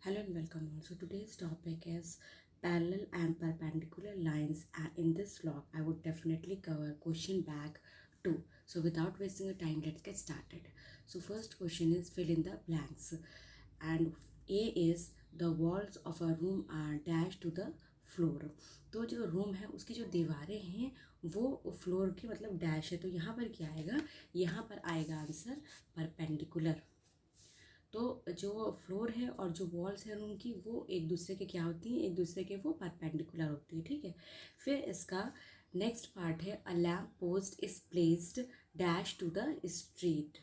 Hello and welcome all. So today's topic is parallel and perpendicular lines, and in this vlog I would definitely cover question bag 2. So without wasting your time, let's get started. So first question is fill in the blanks, and A is the walls of a room are dash to the floor. तो जो room है उसकी जो दीवारें हैं वो floor की मतलब डैश है, तो यहाँ पर क्या आएगा, यहाँ पर आएगा आंसर परपेंडिकुलर. तो जो फ्लोर है और जो वॉल्स है रूम की वो एक दूसरे के क्या होती हैं, एक दूसरे के वो परपेंडिकुलर होती है. ठीक है. फिर इसका नेक्स्ट पार्ट है a lamp post is placed dash to the street.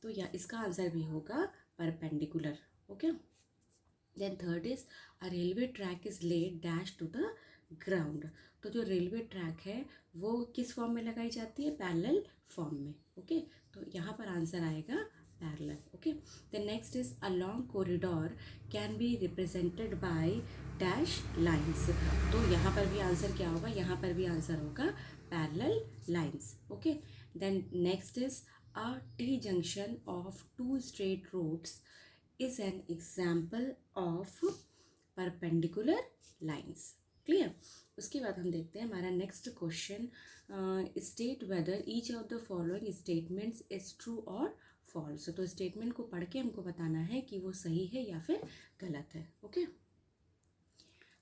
तो या इसका आंसर भी होगा perpendicular. Okay. Then third is a railway track is laid dash to the ground. तो जो रेलवे ट्रैक है वो किस फॉर्म में लगाई जाती है, पैरेलल फॉर्म में. ओके. तो यहाँ पर आंसर आएगा parallel. Okay. The next is a long corridor can be represented by dash lines. तो यहाँ पर भी आंसर क्या होगा, यहाँ पर भी आंसर होगा parallel lines. Okay. Then next is a T junction of two straight roads is an example of perpendicular lines. Clear? उसके बाद हम देखते हैं हमारा next question. State whether each of the following statements is true और false. तो statement को पढ़ के हमको बताना है कि वो सही है या फिर गलत है. ओके.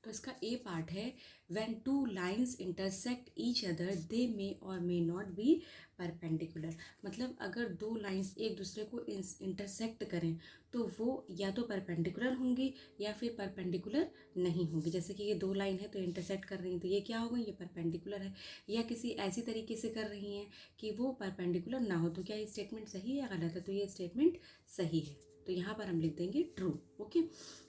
तो इसका ए पार्ट है when two lines intersect each other they may और मे नॉट बी परपेंडिकुलर. मतलब अगर दो लाइंस एक दूसरे को इंटरसेक्ट करें तो वो या तो परपेंडिकुलर होंगी या फिर परपेंडिकुलर नहीं होंगी. जैसे कि ये दो लाइन है तो इंटरसेक्ट कर रही हैं तो ये क्या होगा, ये परपेंडिकुलर है. या किसी ऐसी तरीके से कर रही हैं कि वो परपेंडिकुलर ना हो. तो क्या ये स्टेटमेंट सही है या गलत है, तो ये स्टेटमेंट सही है. तो यहाँ पर हम लिख देंगे ट्रू. ओके.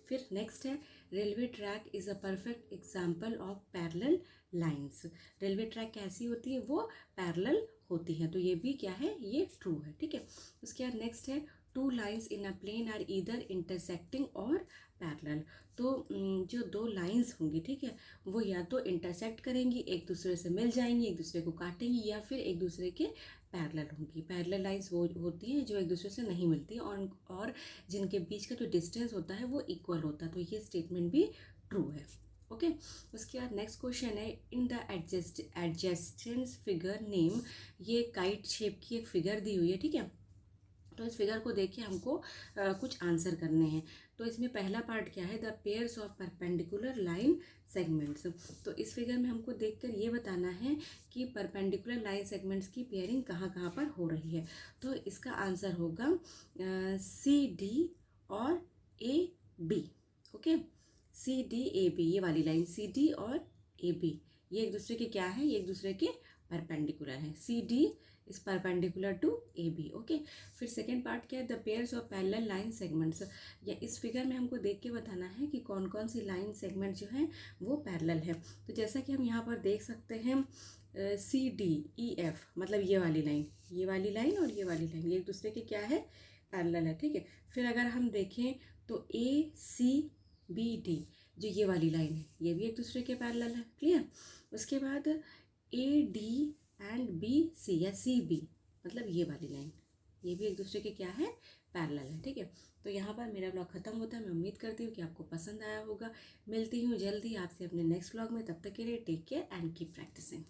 फिर नेक्स्ट है railway track is a perfect example of parallel lines. Railway track कैसी होती है, वो पैरेलल होती है. तो ये भी क्या है, ये ट्रू है. ठीक है. उसके बाद नेक्स्ट है two lines in a plane are either intersecting or parallel. तो जो दो लाइंस होंगी, ठीक है, वो या तो इंटरसेक्ट करेंगी, एक दूसरे से मिल जाएंगी, एक दूसरे को काटेंगी, या फिर एक दूसरे के पैरेलल होंगी. पैरेलल लाइंस वो होती हैं जो एक दूसरे से नहीं मिलती और जिनके बीच का जो डिस्टेंस होता है वो इक्वल होता है. तो ये स्टेटमेंट भी ट्रू है. ओके. उसके बाद नेक्स्ट क्वेश्चन है इन द एडजेस्टेंस फिगर नेम. ये काइट शेप की एक फिगर दी हुई है. ठीक है. तो इस फिगर को देख के हमको कुछ आंसर करने हैं. तो इसमें पहला पार्ट क्या है, the pairs of perpendicular line segments. तो इस फिगर में हमको देखकर ये बताना है कि परपेंडिकुलर लाइन सेगमेंट्स की पेयरिंग कहाँ कहाँ पर हो रही है. तो इसका आंसर होगा सी डी और A B. Okay. C D A B, ये वाली लाइन सी डी और ए बी ये एक दूसरे के क्या है, ये एक दूसरे के परपेंडिकुलर है. C D is perpendicular to A B. Okay. फिर सेकेंड पार्ट क्या है, the pairs of parallel line segments. या इस फिगर में हमको देख के बताना है कि कौन कौन सी लाइन सेगमेंट जो है वो पैरेलल है. तो जैसा कि हम यहाँ पर देख सकते हैं सी डी ई एफ, मतलब ये वाली लाइन, ये वाली लाइन और ये वाली लाइन, ये एक दूसरे के क्या है, पैरेलल है. ठीक है. फिर अगर हम देखें तो ए सी बी डी, जो ये वाली लाइन है, ये भी एक दूसरे के पैरेलल है. क्लियर. उसके बाद A D and B C या सी बी, मतलब ये वाली लाइन, ये भी एक दूसरे के क्या है, पैरेलल है. ठीक है. तो यहाँ पर मेरा ब्लॉग खत्म होता है. मैं उम्मीद करती हूँ कि आपको पसंद आया होगा. मिलती हूँ जल्दी आपसे अपने नेक्स्ट ब्लॉग में. तब तक के लिए take care and keep practising.